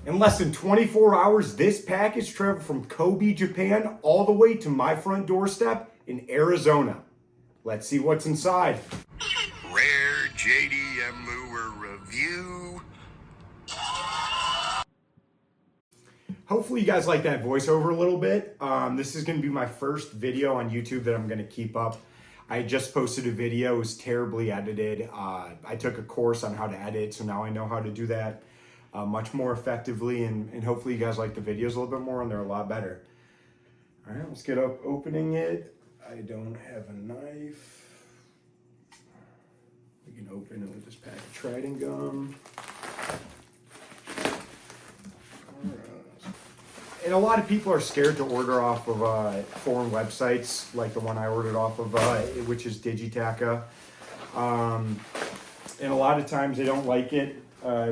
In less than 24 hours, this package traveled from Kobe, Japan, all the way to my front doorstep in Arizona. Let's see what's inside. Rare JDM lure review. Hopefully you guys like that voiceover a little bit. This is going to be my first video on YouTube that I'm going to keep up. I just posted a video. It was terribly edited. I took a course on how to edit, so now I know how to do that much more effectively, and hopefully you guys like the videos a little bit more, and they're a lot better. All right, let's get up opening it. I don't have a knife. We can open it with this pack of Trident gum. And a lot of people are scared to order off of foreign websites like the one I ordered off of, which is Digitaka. And a lot of times they don't like it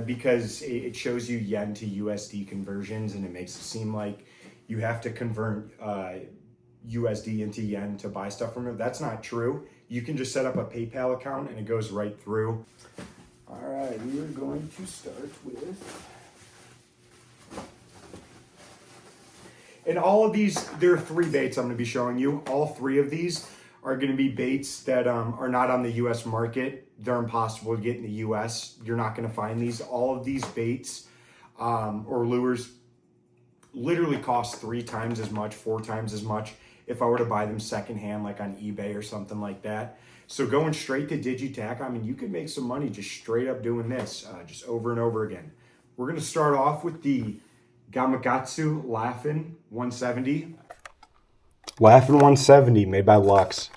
because it shows you yen to USD conversions, and it makes it seem like you have to convert USD into yen to buy stuff from it. That's not true. You can just set up a PayPal account and it goes right through. All right, we are going to start with... And all of these, there are 3 baits I'm going to be showing you. All 3 of these are going to be baits that are not on the U.S. market. They're impossible to get in the U.S. You're not going to find these. All of these baits or lures literally cost 3 times as much, 4 times as much if I were to buy them secondhand, like on eBay or something like that. So going straight to Digitaka, I mean, you could make some money just straight up doing this, just over and over again. We're going to start off with the Gamakatsu Laughin' 170. Laughin' 170 made by Lux.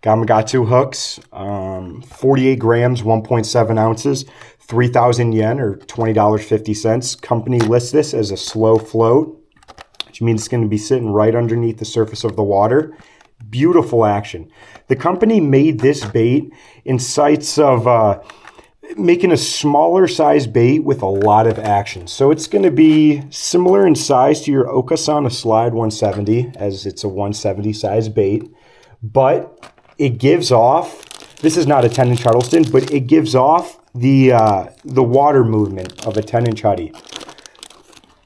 Gamakatsu hooks, 48 grams, 1.7 ounces, 3,000 yen or $20.50. Company lists this as a slow float, which means it's going to be sitting right underneath the surface of the water. Beautiful action. The company made this bait in sights of making a smaller size bait with a lot of action. So it's going to be similar in size to your Okasana Slide 170, as it's a 170 size bait, but it gives off, this is not a 10-inch Huddleston, but it gives off the water movement of a 10-inch Huddy.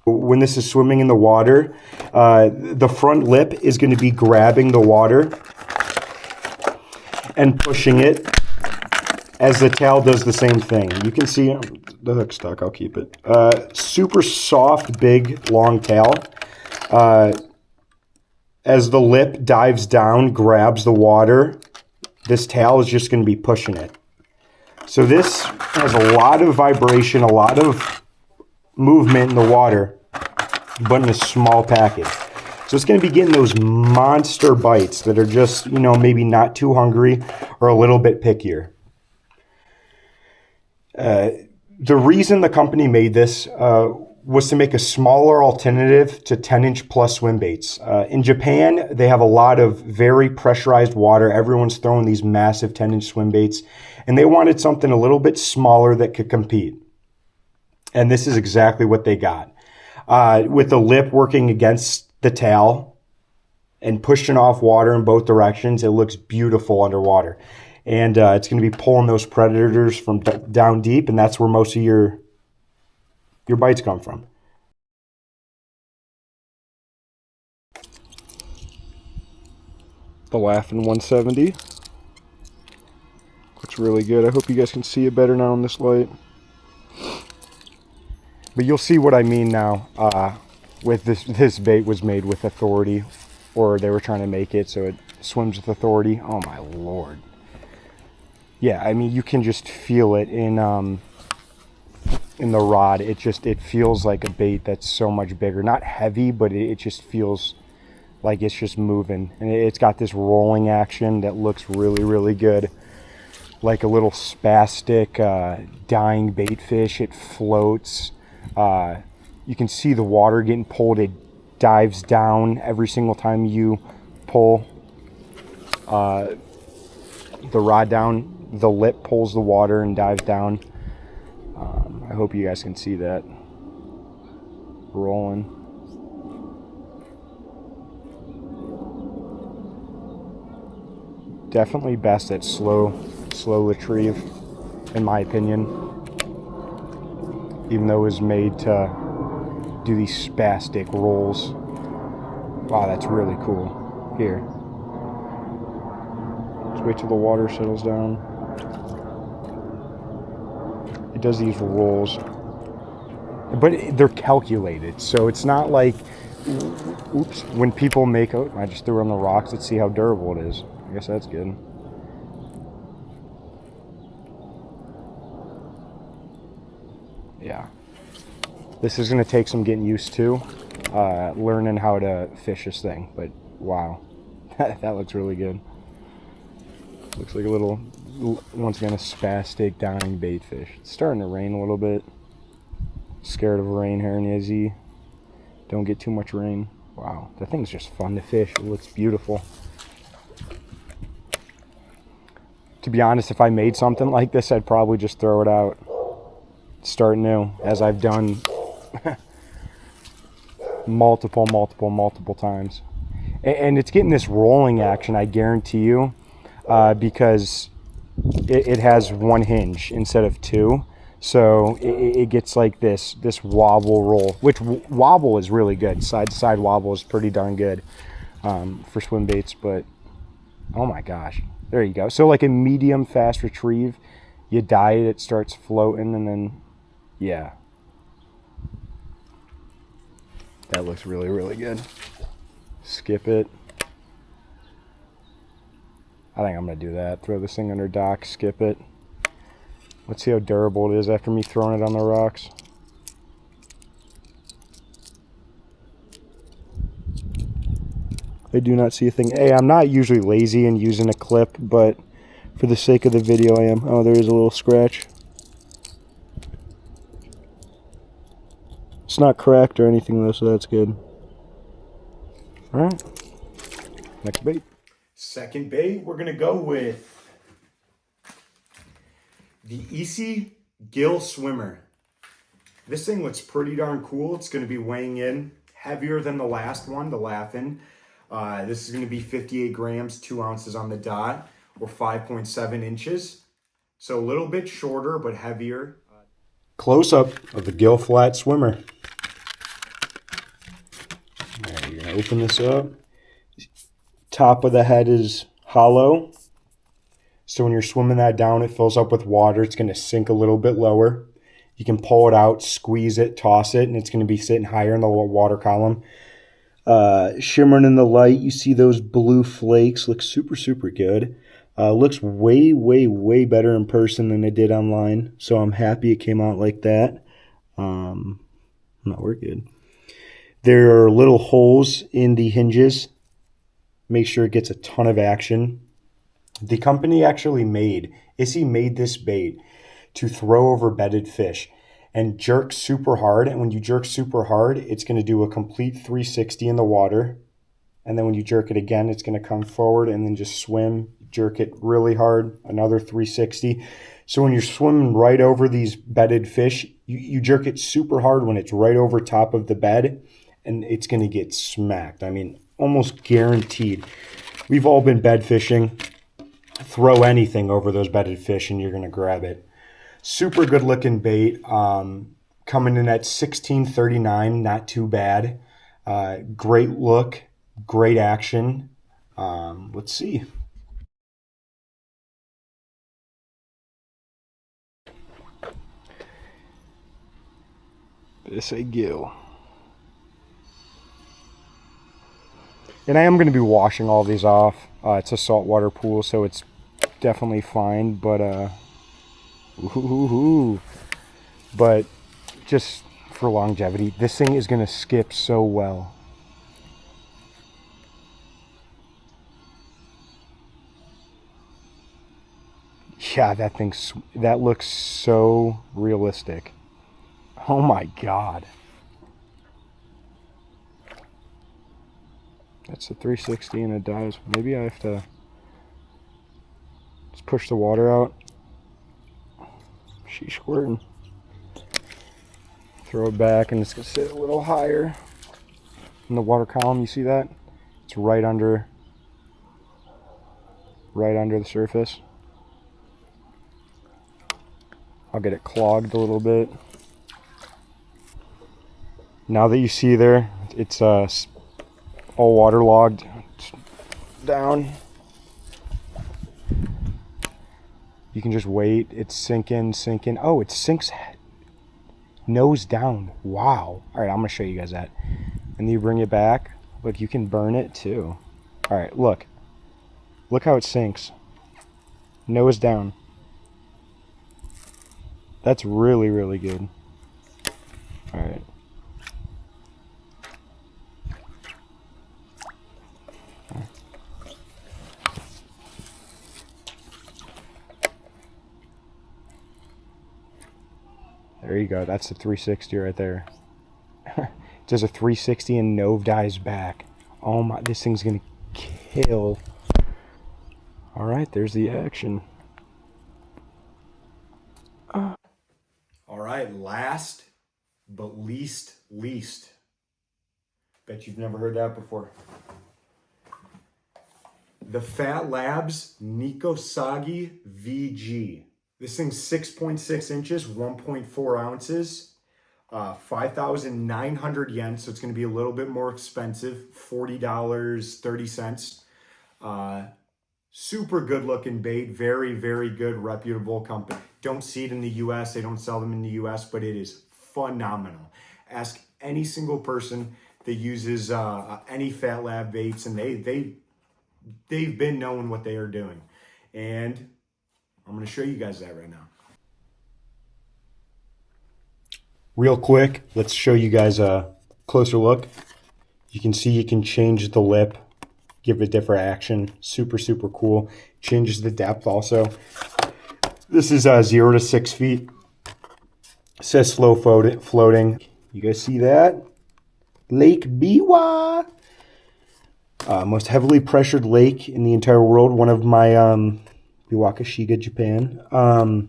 When this is swimming in the water, the front lip is going to be grabbing the water and pushing it, as the tail does the same thing. You can see the hook stuck, I'll keep it. Super soft, big, long tail. As the lip dives down, grabs the water, this tail is just going to be pushing it. So this has a lot of vibration, a lot of movement in the water, but in a small package. So it's going to be getting those monster bites that are just, you know, maybe not too hungry or a little bit pickier. The reason the company made this was to make a smaller alternative to 10-inch plus swim baits. In Japan, they have a lot of very pressurized water. Everyone's throwing these massive 10-inch swim baits, and they wanted something a little bit smaller that could compete. And this is exactly what they got. With the lip working against the tail and pushing off water in both directions, it looks beautiful underwater. And it's going to be pulling those predators from down deep, and that's where most of your bites come from. The Laughin' 170. Looks really good. I hope you guys can see it better now in this light. But you'll see what I mean now. With this bait was made with authority, or they were trying to make it so it swims with authority. Oh my Lord. Yeah, I mean, you can just feel it in the rod. It feels like a bait that's so much bigger. Not heavy, but it just feels like it's just moving. And it's got this rolling action that looks really, really good. Like a little spastic, dying bait fish. It floats. You can see the water getting pulled. It dives down every single time you pull the rod down. The lip pulls the water and dives down. I hope you guys can see that. Rolling. Definitely best at slow retrieve, in my opinion. Even though it was made to do these spastic rolls. Wow, that's really cool. Here. Let's wait till the water settles down. It does these rolls. But they're calculated, so it's not like, oops, when people make, oh, I just threw it on the rocks. Let's see how durable it is. I guess that's good. Yeah. This is going to take some getting used to, learning how to fish this thing, but wow. That looks really good. Looks like a little, once again, a spastic dying bait fish. It's starting to rain a little bit. Scared of rain here in Izzy. Don't get too much rain. Wow, that thing's just fun to fish. It looks beautiful. To be honest, if I made something like this, I'd probably just throw it out. Start new, as I've done multiple times. And it's getting this rolling action, I guarantee you, because it has one hinge instead of two. So it gets like this wobble roll, which wobble is really good. Side to side wobble is pretty darn good for swim baits. But oh my gosh, there you go. So like a medium fast retrieve, you dye it, it starts floating, and then yeah, that looks really good. Skip it. I think I'm gonna do that. Throw this thing under dock, skip it. Let's see how durable it is after me throwing it on the rocks. I do not see a thing. Hey, I'm not usually lazy in using a clip, but for the sake of the video I am. Oh, there is a little scratch. It's not cracked or anything though, so that's good. Alright. Next bait. Second bait, we're gonna go with the Easy Gill Swimmer. This thing looks pretty darn cool. It's going to be weighing in heavier than the last one, the Laughing. This is going to be 58 grams, 2 ounces on the dot, or 5.7 inches. So a little bit shorter, but heavier. Close up of the Gill Flat Swimmer. All right, you're going to open this up. Top of the head is hollow. So when you're swimming that down, it fills up with water. It's going to sink a little bit lower. You can pull it out, squeeze it, toss it, and it's going to be sitting higher in the water column. Shimmering in the light, you see those blue flakes. Looks super good. Looks way better in person than it did online. So I'm happy it came out like that. No, we're good. There are little holes in the hinges. Make sure it gets a ton of action. The company actually made this bait to throw over bedded fish and jerk super hard. And when you jerk super hard, it's going to do a complete 360 in the water. And then when you jerk it again, it's going to come forward and then just swim, jerk it really hard, another 360. So when you're swimming right over these bedded fish, you jerk it super hard when it's right over top of the bed, and it's going to get smacked. I mean, almost guaranteed. We've all been bed fishing. Throw anything over those bedded fish and you're going to grab it. Super good looking bait. Coming in at $16.39, not too bad. Great look, great action. Let's see. This a gill. And I am going to be washing all these off. It's a saltwater pool, so it's definitely fine, but but just for longevity, this thing is going to skip so well. Yeah, that looks so realistic. Oh my god. That's a 360 and it dives. Maybe I have to just push the water out. She's squirting. Throw it back and it's gonna sit a little higher in the water column. You see that? It's right under the surface. I'll get it clogged a little bit. Now that you see there, it's all waterlogged. It's down. You can just wait. It's sinking. Oh, it sinks nose down. Wow. All right, I'm going to show you guys that. And then you bring it back. Look, you can burn it too. All right, look. Look how it sinks. Nose down. That's really, really good. All right. There you go. That's the 360 right there. It does a 360 and Nove dies back. Oh my, this thing's gonna kill. All right, there's the action. All right, last but least. Bet you've never heard that before. The Fat Labs Nikosagi VG. This thing's 6.6 inches, 1.4 ounces, 5,900 yen. So it's going to be a little bit more expensive, $40.30. Super good looking bait. Very, very good, reputable company. Don't see it in the US. They don't sell them in the US, but it is phenomenal. Ask any single person that uses any Fat Lab baits, and they've been knowing what they are doing. And I'm going to show you guys that right now. Real quick, let's show you guys a closer look. You can see you can change the lip, give it different action. Super, super cool. Changes the depth also. This is 0 to 6 feet. It says slow floating. You guys see that? Lake Biwa. Most heavily pressured lake in the entire world. One of my Biwakashiga, Japan. One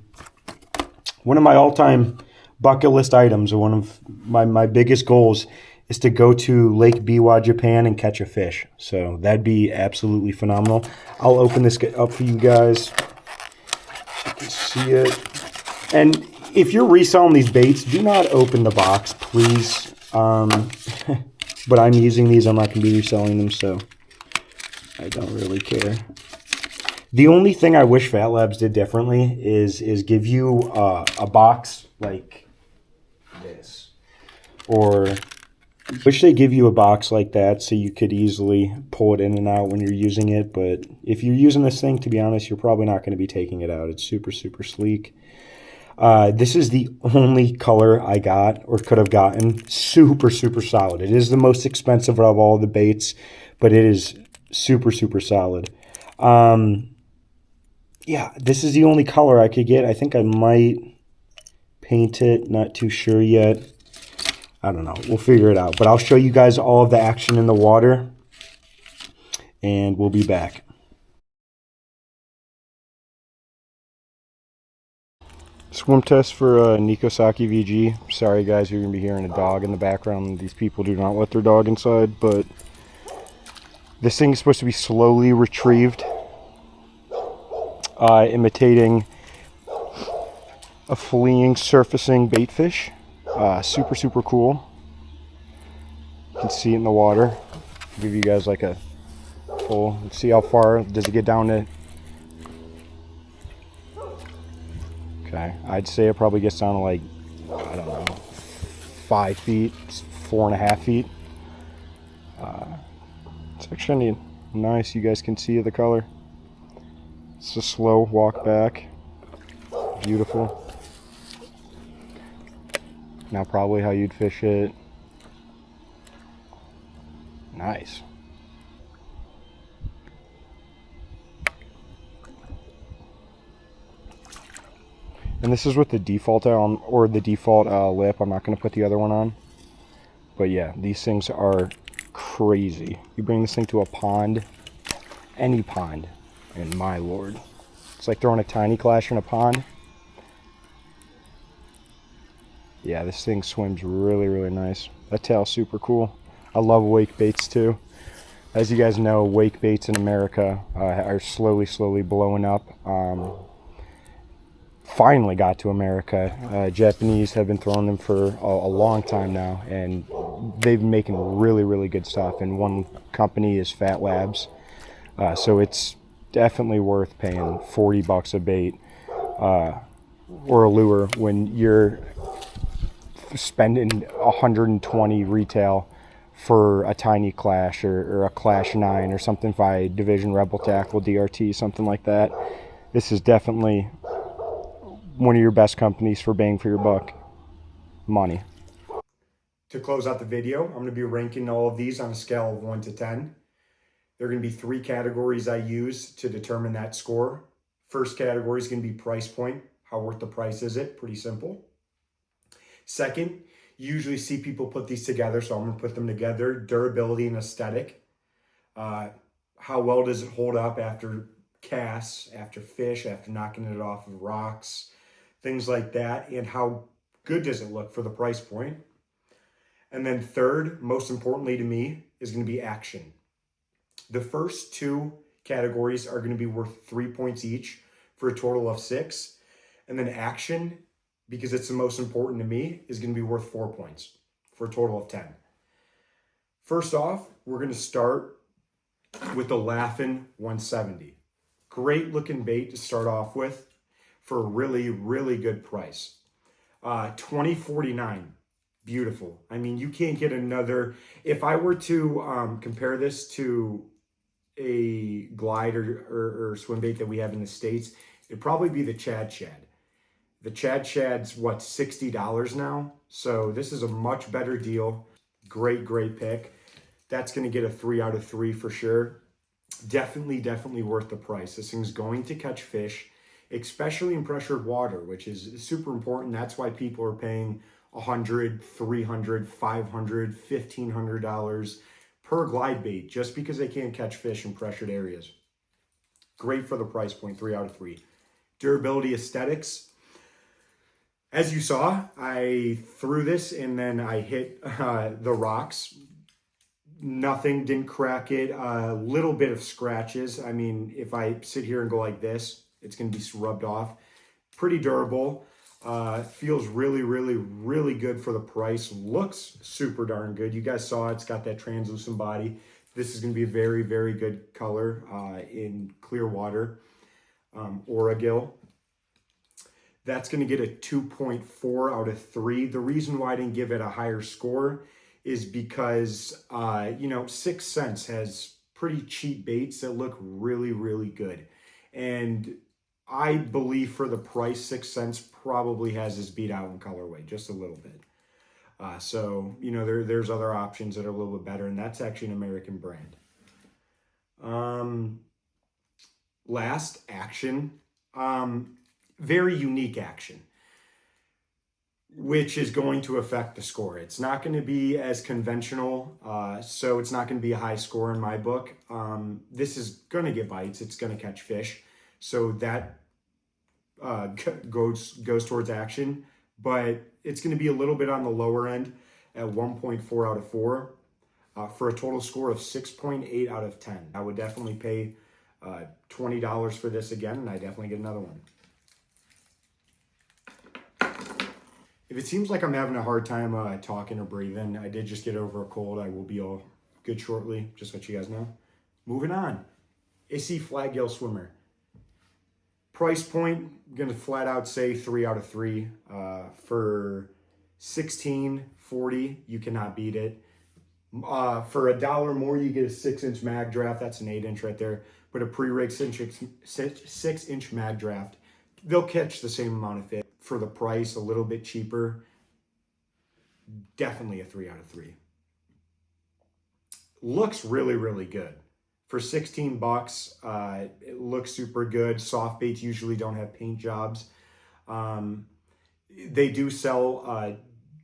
of my all-time bucket list items, one of my biggest goals is to go to Lake Biwa, Japan and catch a fish. So that'd be absolutely phenomenal. I'll open this up for you guys so you can see it. And if you're reselling these baits, do not open the box, please. But I'm using these. I'm not going to be reselling them, so I don't really care. The only thing I wish Fat Labs did differently is give you a box like this. Or I wish they give you a box like that so you could easily pull it in and out when you're using it. But if you're using this thing, to be honest, you're probably not going to be taking it out. It's super, super sleek. This is the only color I got or could have gotten. Super, super solid. It is the most expensive of all the baits, but it is super, super solid. Yeah, this is the only color I could get. I think I might paint it. Not too sure yet. I don't know. We'll figure it out. But I'll show you guys all of the action in the water, and we'll be back. Swim test for Nikosaki VG. Sorry guys, you're going to be hearing a dog in the background. These people do not let their dog inside, but this thing is supposed to be slowly retrieved, imitating a fleeing, surfacing baitfish. Super, super cool. You can see it in the water. I'll give you guys like a full, let's see how far does it get down to. Okay, I'd say it probably gets down to like, I don't know, 5 feet, 4.5 feet. It's actually nice. You guys can see the color. It's a slow walk back. Beautiful. Now probably how you'd fish it. Nice. And this is with the default on, or the default lip. I'm not going to put the other one on. But yeah, these things are crazy. You bring this thing to a pond, any pond, and my lord. It's like throwing a tiny clash in a pond. Yeah, this thing swims really, really nice. That tail's super cool. I love wake baits too. As you guys know, wake baits in America are slowly blowing up. Finally got to America. Japanese have been throwing them for a long time now, and they've been making really, really good stuff. And one company is Fat Labs. So it's definitely worth paying $40 a bait or a lure when you're spending 120 retail for a tiny clash or a clash 9 or something by Division Rebel Tackle, DRT, something like that. This is definitely one of your best companies for bang for your buck money. To close out the video, I'm going to be ranking all of these on a scale of 1 to 10. There are going to be 3 categories I use to determine that score. First category is going to be price point. How worth the price is it? Pretty simple. Second, you usually see people put these together, so I'm going to put them together. Durability and aesthetic. How well does it hold up after casts, after fish, after knocking it off of rocks, things like that, and how good does it look for the price point? And then third, most importantly to me, is going to be action. The first 2 categories are going to be worth 3 points each for a total of 6. And then action, because it's the most important to me, is going to be worth 4 points for a total of 10. First off, we're going to start with the Laughin' 170. Great looking bait to start off with for a really, really good price. $20.49. Beautiful. I mean, you can't get another. If I were to compare this to a glide or swim bait that we have in the States, it'd probably be the Chad Shad. The Chad Shad's what, $60 now? So this is a much better deal. Great, great pick. That's going to get a 3 out of 3 for sure. Definitely worth the price. This thing's going to catch fish, especially in pressured water, which is super important. That's why people are paying $100, $300, $500, $1,500 per glide bait just because they can't catch fish in pressured areas. Great for the price point, 3 out of 3. Durability, aesthetics. As you saw, I threw this and then I hit the rocks. Nothing, didn't crack it. A little bit of scratches. I mean, if I sit here and go like this, it's going to be rubbed off. Pretty durable. Feels really good for the price. Looks super darn good. You guys saw it's got that translucent body. This is going to be a very good color in clear water. Oragill. That's going to get a 2.4 out of 3. The reason why I didn't give it a higher score is because, 6 Sense has pretty cheap baits that look really good. And I believe for the price, 6 Sense probably has this beat out in colorway, just a little bit. So, there's other options that are a little bit better, and that's actually an American brand. Last, action. Very unique action, which is going to affect the score. It's not going to be as conventional, so it's not going to be a high score in my book. This is going to get bites. It's going to catch fish. So that goes towards action, but it's going to be a little bit on the lower end at 1.4 out of 4 for a total score of 6.8 out of 10. I would definitely pay $20 for this again, and I definitely get another one. If it seems like I'm having a hard time talking or breathing, I did just get over a cold. I will be all good shortly, just to let you guys know. Moving on. Issy Flaggill Swimmer. Price point, I'm going to flat out say 3 out of 3. For $16.40, you cannot beat it. For $1 more, you get a 6-inch mag draft. That's an 8-inch right there. But a pre-rig 6-inch mag draft, they'll catch the same amount of fish. For the price, a little bit cheaper, definitely a 3 out of 3. Looks really good. For $16, it looks super good. Soft baits usually don't have paint jobs. They do sell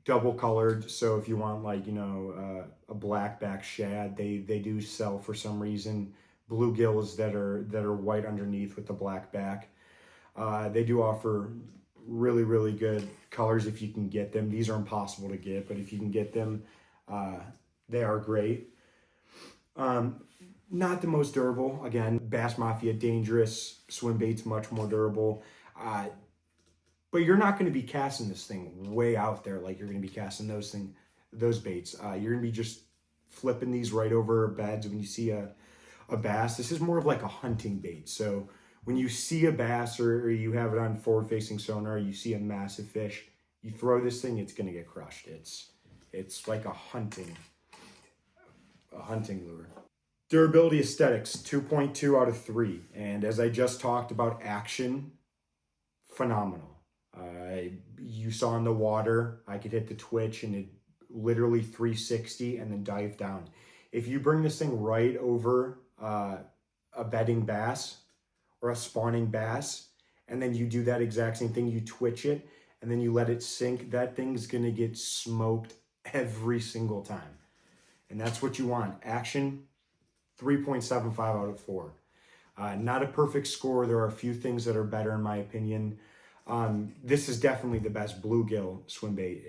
double colored, so if you want a black back shad, they do sell for some reason bluegills that are white underneath with the black back. They do offer really good colors if you can get them. These are impossible to get, but if you can get them, they are great. Not the most durable. Again, Bass Mafia, dangerous. Swim bait's much more durable. But you're not going to be casting this thing way out there like you're going to be casting those baits. You're gonna be just flipping these right over beds when you see a bass. This is more of like a hunting bait. So when you see a bass or you have it on forward-facing sonar, you see a massive fish, you throw this thing, it's gonna get crushed. It's like a hunting lure. Durability aesthetics, 2.2 out of 3. And as I just talked about, action, phenomenal. You saw in the water, I could hit the twitch and it literally 360 and then dive down. If you bring this thing right over a bedding bass or a spawning bass, and then you do that exact same thing, you twitch it, and then you let it sink, that thing's gonna get smoked every single time. And that's what you want. Action, 3.75 out of 4. Not a perfect score. There are a few things that are better in my opinion. This is definitely the best bluegill swim bait,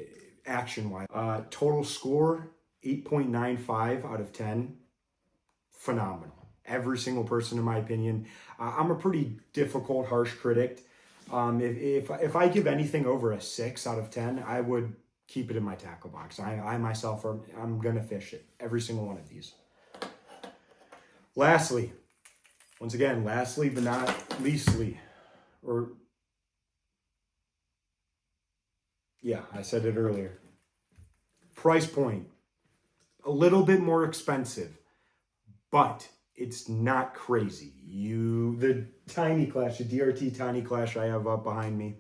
action-wise. Total score, 8.95 out of 10. Phenomenal. Every single person, in my opinion. I'm a pretty difficult, harsh critic. If I give anything over a 6 out of 10, I would keep it in my tackle box. I myself, I'm going to fish it. Every single one of these. Lastly, once again, lastly but not leastly, or yeah, I said it earlier. Price point, a little bit more expensive, but it's not crazy. The Tiny Clash, the DRT Tiny Clash I have up behind me,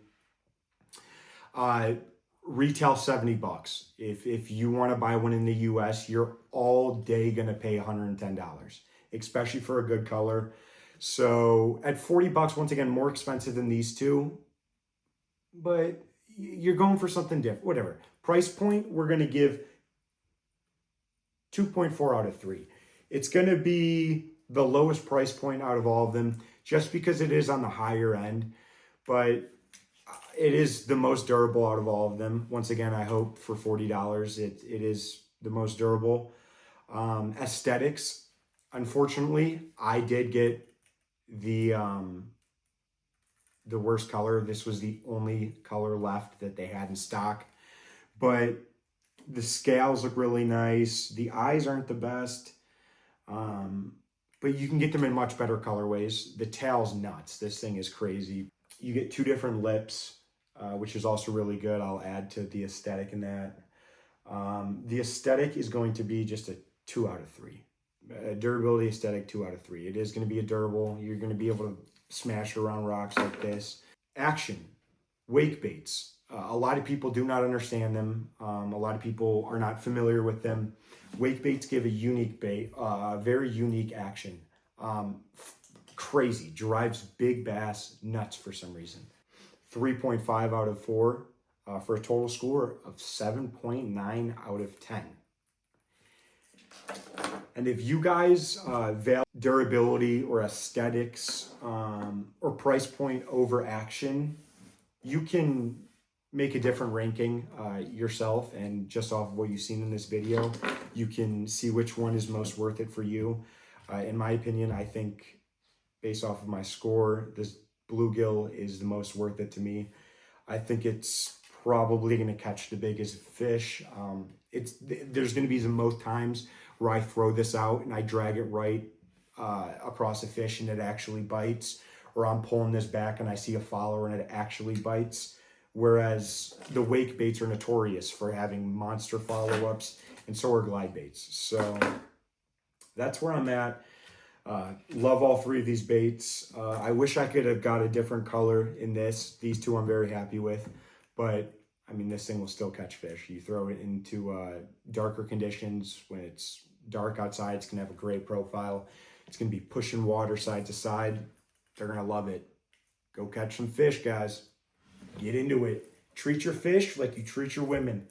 retail $70. If you want to buy one in the US, you're all day gonna pay $110, especially for a good color. So at $40, once again, more expensive than these two, but you're going for something different, whatever. Price point, we're gonna give 2.4 out of 3. It's gonna be the lowest price point out of all of them, just because it is on the higher end, but it is the most durable out of all of them. Once again, I hope for $40, it is the most durable. Aesthetics, unfortunately, I did get the worst color. This was the only color left that they had in stock, but the scales look really nice. The eyes aren't the best, but you can get them in much better colorways. The tail's nuts. This thing is crazy. You get 2 different lips, which is also really good. I'll add to the aesthetic in that. The aesthetic is going to be just a 2 out of 3. Durability aesthetic, 2 out of 3. It is going to be a durable. You're going to be able to smash around rocks like this. Action, wake baits. A lot of people do not understand them. A lot of people are not familiar with them. Wake baits give a unique bait, very unique action. Crazy, drives big bass nuts for some reason. 3.5 out of 4 for a total score of 7.9 out of 10. And if you guys value durability or aesthetics or price point over action, you can make a different ranking yourself, and just off of what you've seen in this video, you can see which one is most worth it for you. In my opinion, I think based off of my score, this bluegill is the most worth it to me. I think it's probably going to catch the biggest fish. There's going to be most times where I throw this out and I drag it right across a fish and it actually bites, or I'm pulling this back and I see a follower and it actually bites. Whereas the wake baits are notorious for having monster follow-ups, and so are glide baits. So that's where I'm at. Love all 3 of these baits. I wish I could have got a different color in this. These 2 I'm very happy with, but I mean, this thing will still catch fish. You throw it into darker conditions, when it's dark outside, it's gonna have a great profile. It's gonna be pushing water side to side. They're gonna love it. Go catch some fish, guys. Get into it. Treat your fish like you treat your women.